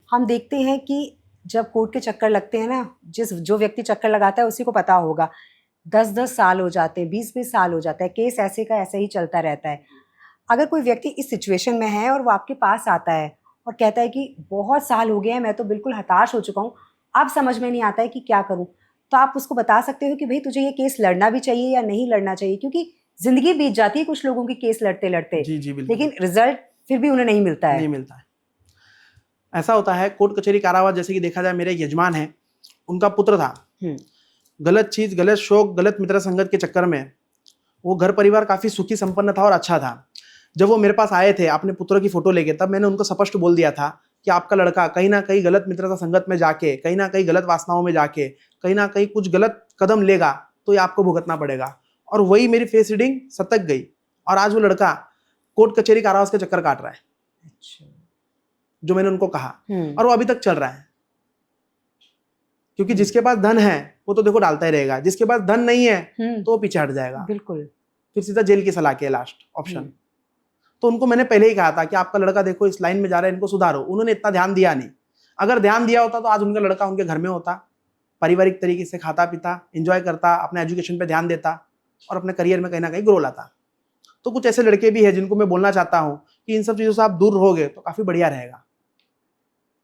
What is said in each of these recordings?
हम देखते हैं कि जब कोर्ट के चक्कर लगते हैं ना, जो व्यक्ति चक्कर लगाता है उसी को पता होगा, 10-10 साल हो जाते हैं, 20-20 साल हो जाता है, केस ऐसे का ऐसे ही चलता रहता है। अगर कोई व्यक्ति इस सिचुएशन में है और वो आपके पास आता है और कहता है कि बहुत साल हो गए हैं, मैं तो बिल्कुल हताश हो चुका हूँ, अब समझ में नहीं आता है कि क्या करूँ, तो आप उसको बता सकते हो कि भाई तुझे ये केस लड़ना भी चाहिए या नहीं लड़ना चाहिए, क्योंकि जिंदगी बीत जाती है कुछ लोगों की केस लड़ते लड़ते, जी जी बिल्कुल। लेकिन रिजल्ट फिर भी उन्हें नहीं मिलता है। नहीं मिलता है। ऐसा होता है कोर्ट कचहरी कारावास, जैसे कि देखा जाए, मेरे एक यजमान है, उनका पुत्र था, गलत चीज, गलत शौक, गलत मित्र संगत के चक्कर में वो घर परिवार काफी सुखी संपन्न था और अच्छा था। जब वो मेरे पास आए थे अपने पुत्र की फोटो लेके, तब मैंने उनको स्पष्ट बोल दिया था कि आपका लड़का कहीं ना कहीं गलत मित्रता संगत में जाके, कहीं ना कहीं गलत वासनाओं में जाके, कहीं ना कहीं कुछ गलत कदम लेगा तो ये आपको भुगतना पड़ेगा। और वही मेरी फेस रीडिंग सतक गई और आज वो लड़का कोर्ट कचहरी कारावास के चक्कर काट रहा है। अच्छा। जो मैंने उनको कहा, और वो अभी तक चल रहा है, क्योंकि जिसके पास धन है वो तो देखो डालता ही रहेगा, जिसके पास धन नहीं है तो वो पीछे हट जाएगा, बिल्कुल, फिर सीधा जेल की सलाह के लास्ट ऑप्शन। तो उनको मैंने पहले ही कहा था कि आपका लड़का देखो इस लाइन में जा रहा है, इनको सुधारो। उन्होंने इतना ध्यान दिया नहीं। अगर ध्यान दिया होता तो आज उनका लड़का उनके घर में होता, पारिवारिक तरीके से खाता पीता, एंजॉय करता, अपने एजुकेशन पे ध्यान देता और अपने करियर में कहीं ना कहीं ग्रो लाता। तो कुछ ऐसे लड़के भी हैं जिनको मैं बोलना चाहता हूँ कि इन सब चीजों से आप दूर रहोगे तो काफी बढ़िया रहेगा।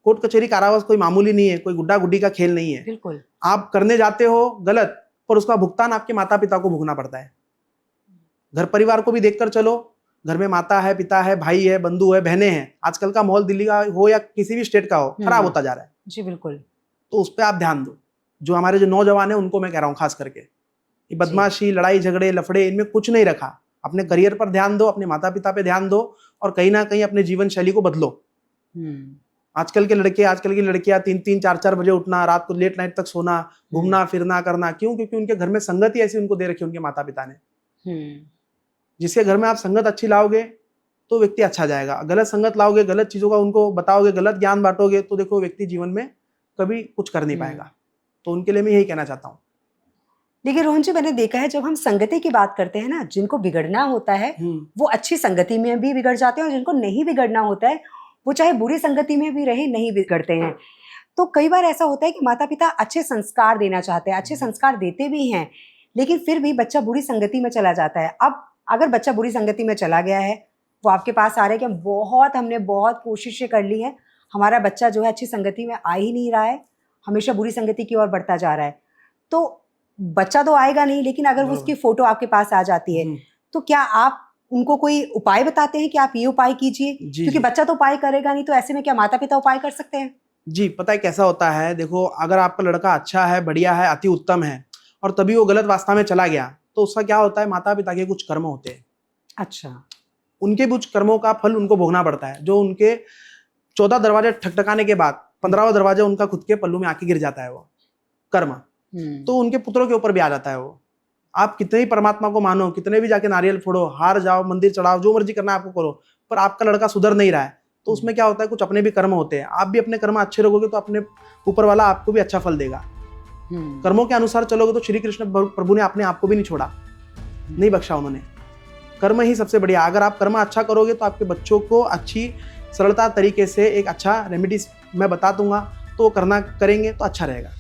कोर्ट कचहरी कारावास कोई मामूली नहीं है, कोई गुड्डा गुड्डी का खेल नहीं है। बिल्कुल। आप करने जाते हो गलत, पर उसका भुगतान आपके माता पिता को भुगतना पड़ता है। घर परिवार को भी देखकर चलो, घर में माता है, पिता है, भाई है, बंधु है, बहनें हैं। आजकल का माहौल दिल्ली का हो या किसी भी स्टेट का हो, खराब होता जा रहा है। जी बिल्कुल। तो उस पर आप ध्यान दो। जो हमारे जो नौजवान है उनको मैं कह रहा हूँ खास करके, ये बदमाशी, लड़ाई झगड़े, लफड़े, इनमें कुछ नहीं रखा। अपने करियर पर ध्यान दो, अपने माता पिता पे ध्यान दो और कहीं ना कहीं अपने जीवन शैली को बदलो। आजकल के लड़के, आजकल की लड़कियां 3-3, 4-4 बजे उठना, रात को लेट नाइट तक सोना, घूमना फिरना करना, क्यों? क्योंकि उनके घर में संगत ही ऐसी उनको दे रखी है उनके माता पिता ने। जिसके घर में आप संगत अच्छी लाओगे तो व्यक्ति अच्छा जाएगा। गलत संगत लाओगे, गलत चीजों का उनको बताओगे, गलत ज्ञान बांटोगे, तो देखो व्यक्ति जीवन में कभी कुछ कर नहीं पाएगा। तो उनके लिए मैं यही कहना चाहता हूँ। देखिए रोहन जी, मैंने देखा है जब हम संगति की बात करते हैं ना, जिनको बिगड़ना होता है वो अच्छी संगति में भी बिगड़ जाते हैं और जिनको नहीं बिगड़ना होता है वो चाहे बुरी संगति में भी रहे नहीं बिगड़ते हैं। तो कई बार ऐसा होता है कि माता पिता अच्छे संस्कार देना चाहते हैं, अच्छे संस्कार देते भी हैं, लेकिन फिर भी बच्चा बुरी संगति में चला जाता है। अब अगर बच्चा बुरी संगति में चला गया है, वो आपके पास आ रहा है कि हमने बहुत कोशिशें कर ली हैं, हमारा बच्चा जो है अच्छी संगति में आ ही नहीं रहा है, हमेशा बुरी संगति की ओर बढ़ता जा रहा है, तो बच्चा तो आएगा नहीं, लेकिन अगर उसकी फोटो आपके पास आ जाती है तो क्या आप उनको कोई उपाय बताते हैं कि आप ये उपाय कीजिए? क्योंकि बच्चा तो उपाय करेगा नहीं, तो ऐसे में क्या माता पिता उपाय कर सकते हैं? जी, पता है कैसा होता है, देखो अगर आपका लड़का अच्छा है, बढ़िया है, अति उत्तम है और तभी वो गलत वास्ता में चला गया, तो उसका क्या होता है, माता पिता के कुछ कर्म होते हैं। अच्छा। उनके कुछ कर्मों का फल उनको भोगना पड़ता है। जो उनके 14 दरवाजे ठकठकाने के बाद 15वां दरवाजा उनका खुद के पल्लू में आके गिर जाता है वो कर्म। तो उनके पुत्रों के ऊपर भी आ जाता है वो। आप कितने ही परमात्मा को मानो, कितने भी जाके नारियल फोड़ो, हार जाओ, मंदिर चढ़ाओ, जो मर्जी करना है आपको करो, पर आपका लड़का सुधर नहीं रहा है, तो उसमें क्या होता है, कुछ अपने भी कर्म होते हैं। आप भी अपने कर्म अच्छे रखोगे तो अपने ऊपर वाला आपको भी अच्छा फल देगा। कर्मों के अनुसार चलोगे तो श्री कृष्ण प्रभु ने अपने आप को भी नहीं छोड़ा, नहीं बख्शा उन्होंने। कर्म ही सबसे बढ़िया। अगर आप कर्म अच्छा करोगे तो आपके बच्चों को अच्छी सरलता तरीके से एक अच्छा रेमेडीज मैं बता दूंगा, तो करना करेंगे तो अच्छा रहेगा।